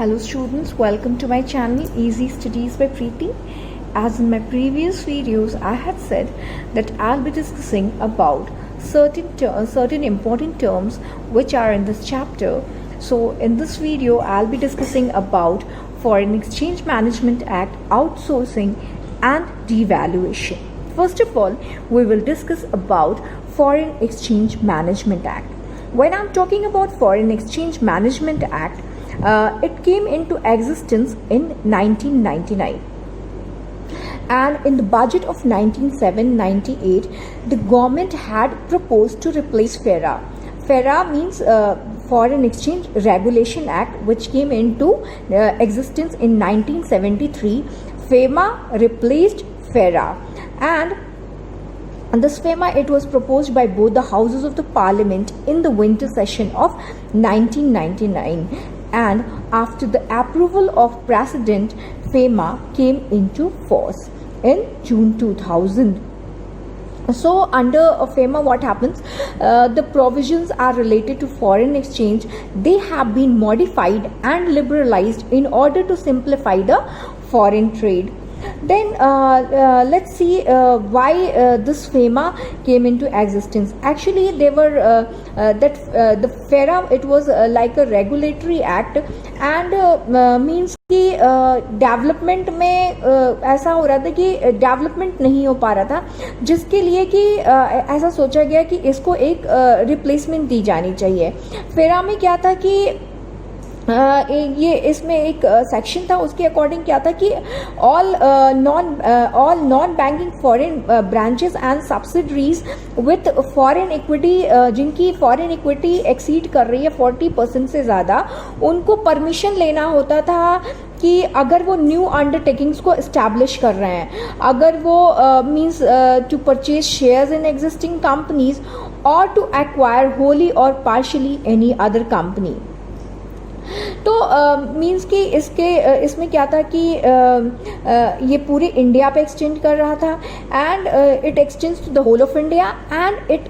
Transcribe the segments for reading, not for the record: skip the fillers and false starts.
Hello students, welcome to my channel Easy Studies by Preeti. As in my previous videos, I had said that I'll be discussing about certain important terms which are in this chapter. So in this video, I'll be discussing about Foreign Exchange Management Act, outsourcing and devaluation. First of all, we will discuss about Foreign Exchange Management Act. When I'm talking about Foreign Exchange Management Act, it came into existence in 1999, and in the budget of 1997-98 the government had proposed to replace FERA. FERA means Foreign Exchange Regulation Act, which came into existence in 1973. FEMA replaced FERA, and this FEMA, it was proposed by both the houses of the parliament in the winter session of 1999, and after the approval of President, FEMA came into force in June 2000. So under FEMA, what happens? The provisions are related to foreign exchange. They have been modified and liberalized in order to simplify the foreign trade. Then let's see why this FEMA came into existence. Actually, they were the FERA, it was like a regulatory act, and means कि development में ऐसा हो रहा था कि development नहीं हो पा रहा था, जिसके लिए कि ऐसा सोचा गया कि इसको एक रिप्लेसमेंट दी जानी चाहिए. फेरा में क्या था कि ये इसमें एक सेक्शन था, उसके अकॉर्डिंग क्या था कि all non banking foreign branches and subsidiaries with foreign equity, जिनकी फॉरेन इक्विटी एक्सीड कर रही है 40% से ज़्यादा, उनको परमिशन लेना होता था कि अगर वो न्यू अंडरटेकिंग्स को इस्टेब्लिश कर रहे हैं, अगर वो means to purchase shares in existing companies और टू एक्वायर होली और पार्शली एनी अदर कंपनी. तो मीन्स कि इसमें क्या था कि ये पूरे इंडिया पे एक्सटेंड कर रहा था, and it extends to the whole of India, and it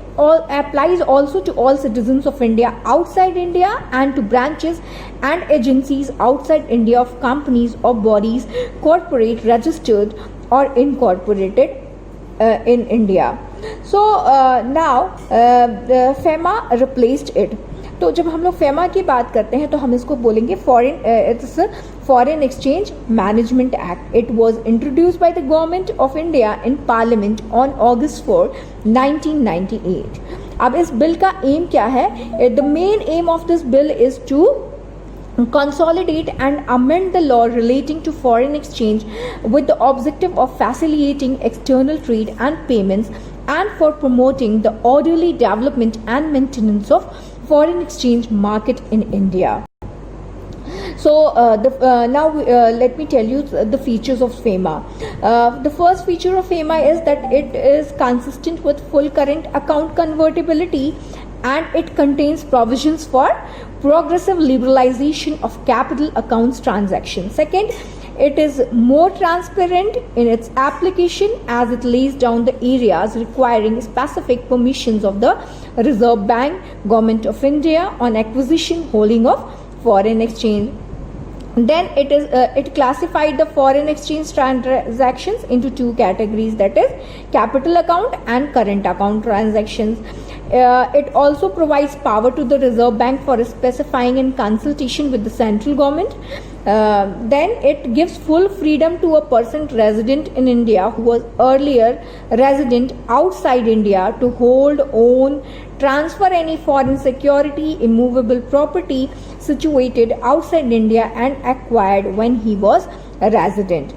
applies also to all citizens of India outside India and to branches and agencies outside India of companies or bodies corporate registered or incorporated in India. So now FEMA replaced it. तो जब हम लोग FEMA की बात करते हैं तो हम इसको बोलेंगे Foreign Exchange Management Act. It was introduced by the Government of India in Parliament on August 4, 1998. अब इस बिल का एम क्या है? The main aim of this bill is to consolidate and amend the law relating to foreign exchange with the objective of facilitating external trade and payments, and for promoting the orderly development and maintenance of foreign exchange market in India. So now let me tell you the features of FEMA. The first feature of FEMA is that it is consistent with full current account convertibility, and it contains provisions for progressive liberalization of capital accounts transactions. Second, it is more transparent in its application as it lays down the areas requiring specific permissions of the Reserve Bank, Government of India on acquisition, holding of foreign exchange. Then it classified the foreign exchange transactions into two categories, that is capital account and current account transactions. It also provides power to the Reserve Bank for specifying in consultation with the central government. Then it gives full freedom to a person resident in India who was earlier resident outside India to hold, own, transfer any foreign security, immovable property situated outside India and acquired when he was a resident.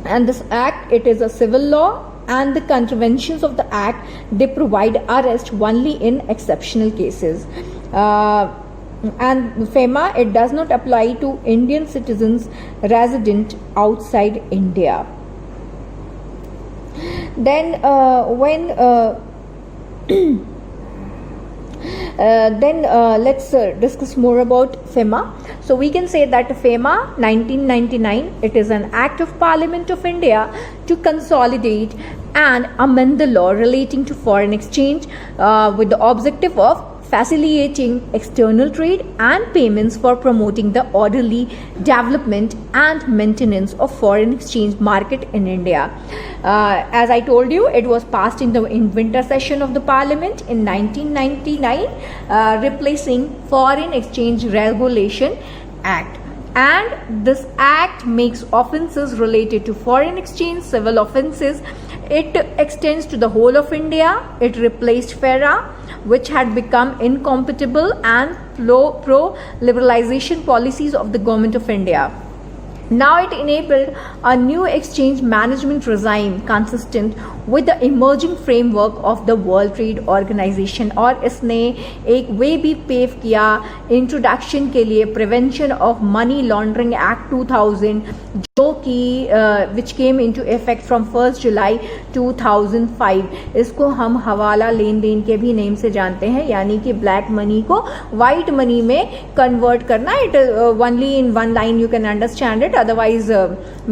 And this act, it is a civil law, and the contraventions of the act, they provide arrest only in exceptional cases. And FEMA, it does not apply to Indian citizens resident outside India. Then let's discuss more about FEMA. So we can say that FEMA 1999, it is an act of Parliament of India to consolidate and amend the law relating to foreign exchange with the objective of facilitating external trade and payments for promoting the orderly development and maintenance of foreign exchange market in India. As I told you, it was passed in winter session of the Parliament in 1999, replacing Foreign Exchange Regulation Act. And this act makes offences related to foreign exchange civil offences. It extends to the whole of India. It replaced FERA, which had become incompatible and pro-liberalization policies of the government of India. Now it enabled a new exchange management regime consistent with the emerging framework of the World Trade Organization. और इसने एक वे भी pave किया introduction के लिए prevention of money laundering act 2000, जो कि विच came into effect from 1 जुलाई 2005. इसको हम हवाला लेन देन के भी नेम से जानते हैं, यानी कि ब्लैक मनी को वाइट मनी में कन्वर्ट करना. It only in one line you can understand it, otherwise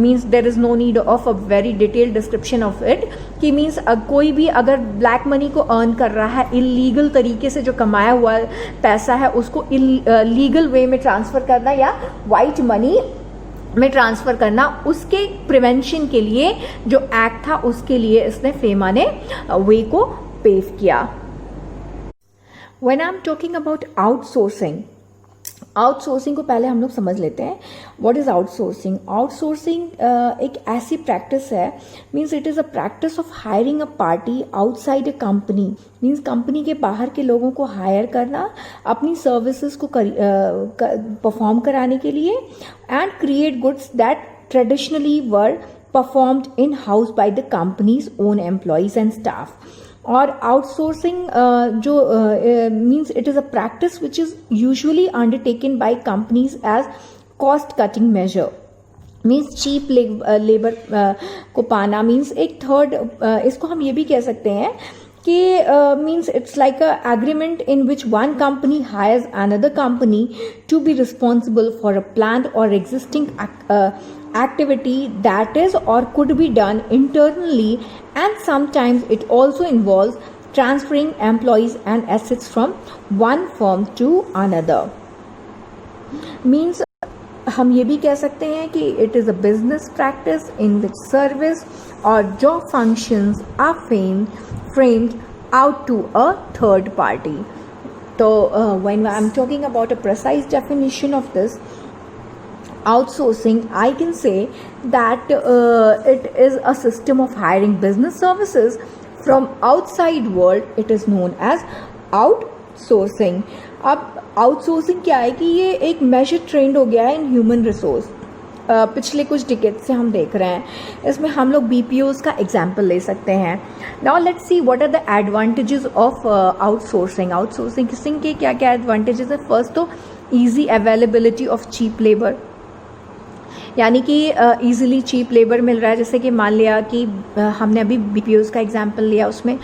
means there is no need of a very detailed description of it. कि means कोई भी अगर ब्लैक मनी को अर्न कर रहा है, इलीगल तरीके से जो कमाया हुआ पैसा है उसको लीगल वे में ट्रांसफर करना या वाइट मनी में ट्रांसफर करना, उसके प्रिवेंशन के लिए जो एक्ट था उसके लिए इसने फेमा ने वे को पेव किया. When I'm talking about outsourcing, outsourcing को पहले हम लोग समझ लेते हैं. What is outsourcing? आउटसोर्सिंग एक ऐसी प्रैक्टिस है, means it is a practice of hiring a party outside a company. Means company के बाहर के लोगों को हायर करना अपनी सर्विसेज को परफॉर्म कराने के लिए, and create goods that traditionally were performed in house by the company's own employees and staff. और आउटसोर्सिंग जो means it is a practice which is usually undertaken by companies as cost cutting measure. Means cheap labour को पाना, means एक third, इसको हम ये भी कह सकते हैं कि means it's like a agreement in which one company hires another company to be responsible for a planned or existing activity that is or could be done internally, and sometimes it also involves transferring employees and assets from one firm to another. Means हम ये भी कह सकते हैं कि it is a business practice in which service or job functions are framed out to a third party. So when I'm talking about a precise definition of this outsourcing, I can say that it is a system of hiring business services from outside world. It is known as outsourcing. अब outsourcing क्या है कि ये एक major trend हो गया है in human resource. पिछले कुछ डिकेड से हम देख रहे हैं. इसमें हम लोग BPOs का एग्जाम्पल ले सकते हैं. Now let's see what are the advantages of outsourcing. Outsourcing के क्या क्या एडवांटेजेस है? फर्स्ट तो easy availability of cheap labour, यानी कि ईजिली चीप लेबर मिल रहा है. जैसे कि मान लिया कि हमने अभी BPOs का एग्जांपल लिया, उसमें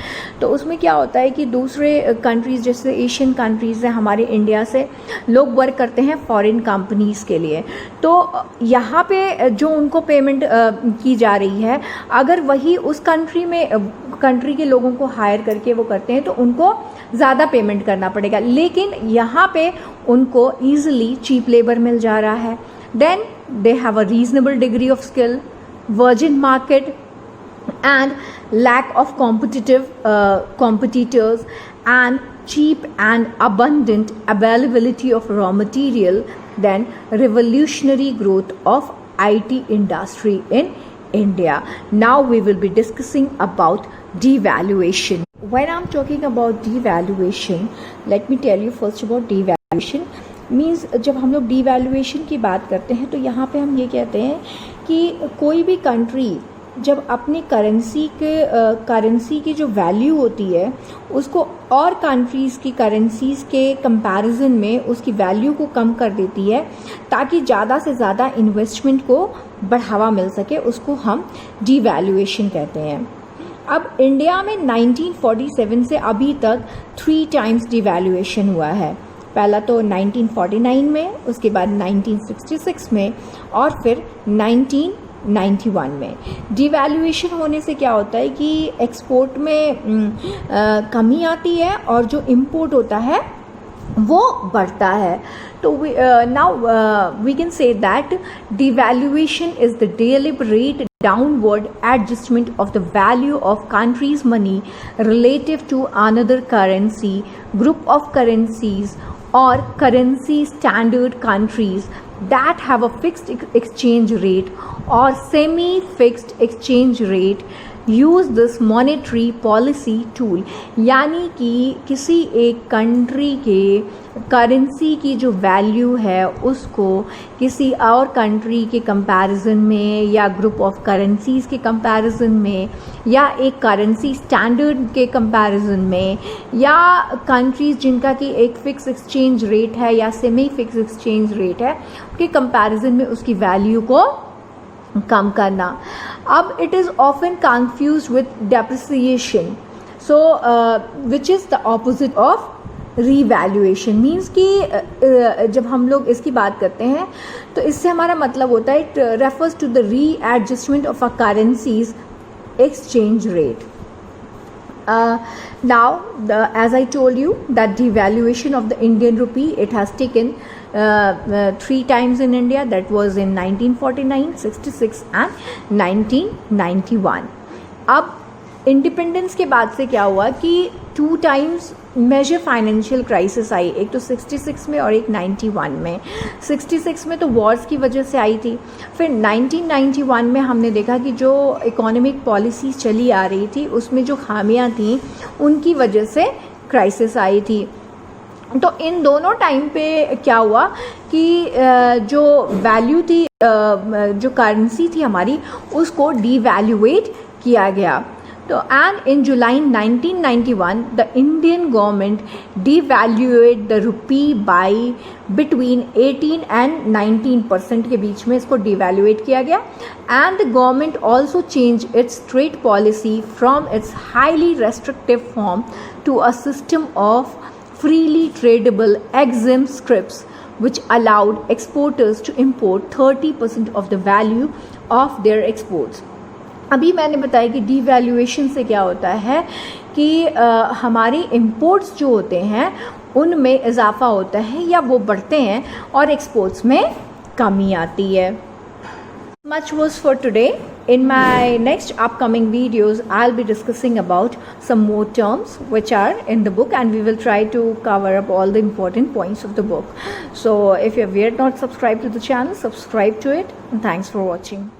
क्या होता है कि दूसरे कंट्रीज़ जैसे एशियन कंट्रीज़ हैं, हमारे इंडिया से लोग वर्क करते हैं फॉरेन कंपनीज़ के लिए. तो यहाँ पे जो उनको पेमेंट की जा रही है, अगर वही उस कंट्री के लोगों को हायर करके वो करते हैं तो उनको ज़्यादा पेमेंट करना पड़ेगा. लेकिन यहाँ पे उनको ईजिली चीप लेबर मिल जा रहा है. Then they have a reasonable degree of skill, virgin market, and lack of competitors, and cheap and abundant availability of raw material. Then revolutionary growth of IT industry in India. Now we will be discussing about devaluation. When I'm talking about devaluation, let me tell you first about devaluation. Means जब हम लोग devaluation की बात करते हैं तो यहाँ पे हम ये कहते हैं कि कोई भी कंट्री जब अपनी करेंसी की जो वैल्यू होती है उसको और कंट्रीज़ की करेंसीज़ के कंपैरिजन में उसकी वैल्यू को कम कर देती है ताकि ज़्यादा से ज़्यादा इन्वेस्टमेंट को बढ़ावा मिल सके, उसको हम डिवैल्यूएशन कहते हैं. अब इंडिया में 1947 से अभी तक 3 टाइम्स डिवैल्यूएशन हुआ है. पहला तो 1949 में, उसके बाद 1966 में और फिर 1991 में. डिवैल्यूएशन होने से क्या होता है कि एक्सपोर्ट में कमी आती है और जो इंपोर्ट होता है वो बढ़ता है. तो now we can say that devaluation is the deliberate downward adjustment of the value of country's money relative to another currency, group of currencies, or currency standard countries that have a fixed exchange rate or semi-fixed exchange rate use this monetary policy tool. यानी कि किसी एक country के currency की जो value है उसको किसी और कंट्री के कंपैरिजन में या ग्रुप ऑफ करेंसीज़ के कंपैरिजन में या एक करेंसी स्टैंडर्ड के कंपैरिजन में या कंट्रीज़ जिनका कि एक फ़िक्स एक्सचेंज रेट है या सेमी फिक्स एक्सचेंज रेट है के कंपैरिजन में उसकी वैल्यू को कम करना. अब it is often confuse with depreciation, so which is the opposite of revaluation. Means कि जब हम लोग इसकी बात करते हैं तो इससे हमारा मतलब होता है इट रेफर्स टू द री adjustment of a currencies exchange rate. Now, as I told you, that devaluation of the Indian rupee, it has taken 3 times in India. That was in 1949, 66 and 1991. अब independence के बाद से क्या हुआ कि 2 times major financial crisis आई, एक तो 66 में और एक 91 में. 66 में तो वॉर्स की वजह से आई थी. फिर 1991 में हमने देखा कि जो इकोनॉमिक पॉलिसीज़ चली आ रही थी उसमें जो खामियां थी उनकी वजह से क्राइसिस आई थी. तो इन दोनों टाइम पे क्या हुआ कि जो वैल्यू थी, जो करेंसी थी हमारी, उसको डीवैल्यूएट किया गया. तो and in July 1991 the Indian government devalued the rupee by between 18 and 19% के बीच में इसको डिवैल्यूएट किया गया. And the government also change its trade policy from its highly restrictive form to a system of freely tradable exempt scrips which allowed exporters to import 30% of the value of their exports. अभी मैंने बताया कि devaluation से क्या होता है कि हमारे इंपोर्ट्स जो होते हैं उनमें इजाफा होता है या वो बढ़ते हैं और एक्सपोर्ट्स में कमी आती है. Much was for today. In my next upcoming videos, I'll be discussing about some more terms which are in the book, and we will try to cover up all the important points of the book. So if you have yet not subscribed to the channel, subscribe to it, and thanks for watching.